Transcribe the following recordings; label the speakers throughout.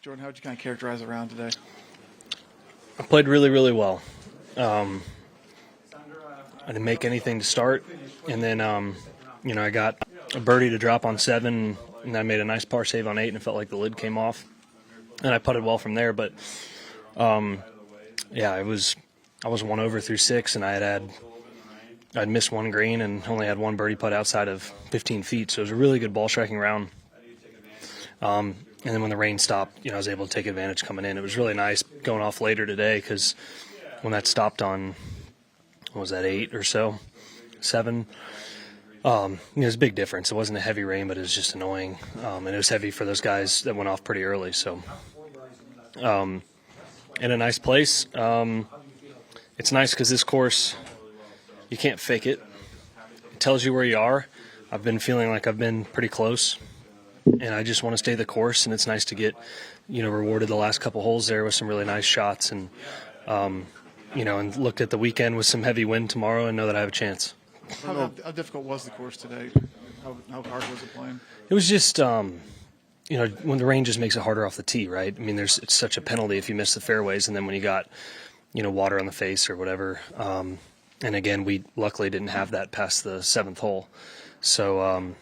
Speaker 1: Jordan, how would you kind of characterize the round today?
Speaker 2: I played really, really well. I didn't make anything to start, and then I got a birdie to drop on 7, and I made a nice par save on 8, and it felt like the lid came off, and I putted well from there. But I was 1 over through 6, and I'd missed one green and only had one birdie putt outside of 15 feet, so it was a really good ball striking round. And then when the rain stopped, I was able to take advantage coming in. It was really nice going off later today because when that stopped on, what was that, 8 or so, 7, it was a big difference. It wasn't a heavy rain, but it was just annoying. And it was heavy for those guys that went off pretty early. So in a nice place. It's nice because this course, you can't fake it. It tells you where you are. I've been feeling like I've been pretty close, and I just want to stay the course, and it's nice to get, rewarded the last couple holes there with some really nice shots, and, and looked at the weekend with some heavy wind tomorrow and know that I have a chance.
Speaker 1: How difficult was the course today? How hard was it playing?
Speaker 2: It was just, when the rain just makes it harder off the tee, right? I mean, it's such a penalty if you miss the fairways, and then when you got, water on the face or whatever. And again, we luckily didn't have that past the 7th hole. So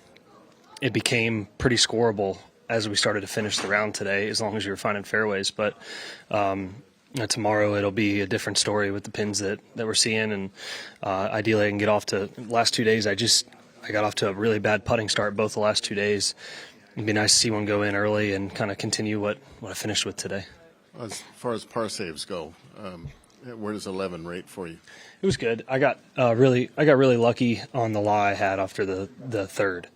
Speaker 2: it became pretty scoreable as we started to finish the round today, as long as you were finding fairways. But tomorrow it'll be a different story with the pins that we're seeing. And ideally I can get off to – last 2 days I got off to a really bad putting start both the last 2 days. It'd be nice to see one go in early and kind of continue what I finished with today.
Speaker 3: As far as par saves go, where does 11 rate for you?
Speaker 2: It was good. I got really lucky on the lie I had after the third.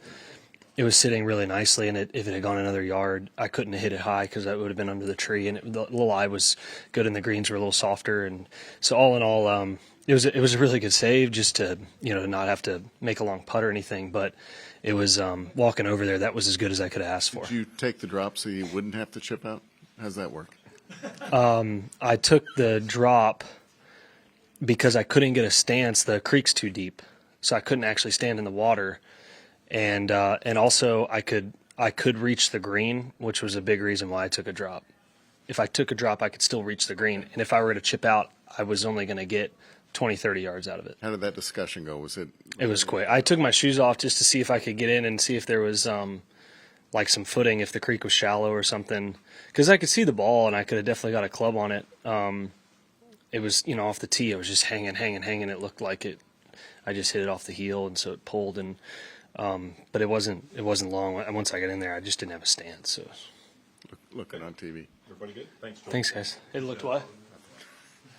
Speaker 2: It was sitting really nicely, and if it had gone another yard, I couldn't have hit it high because that would have been under the tree. And the lie was good, and the greens were a little softer. And so all in all, it was a really good save, just to not have to make a long putt or anything. But it was walking over there. That was as good as I could have asked for.
Speaker 3: Did you take the drop so you wouldn't have to chip out? How's that work?
Speaker 2: I took the drop because I couldn't get a stance. The creek's too deep, so I couldn't actually stand in the water, and also I could reach the green, which was a big reason why I took a drop. If I took a drop, I could still reach the green, and if I were to chip out, I was only going to get 20, 30 yards out of it.
Speaker 3: How did that discussion go?
Speaker 2: It was quick. I took my shoes off just to see if I could get in and see if there was like some footing, if the creek was shallow or something, because I could see the ball and I could have definitely got a club on it. It was, off the tee. It was just hanging. It looked like it. I just hit it off the heel, and so it pulled. And but it wasn't long. Once I got in there, I just didn't have a stance. So
Speaker 3: looking on TV.
Speaker 4: Everybody good? Thanks, Joel.
Speaker 2: Thanks, guys. It looked what?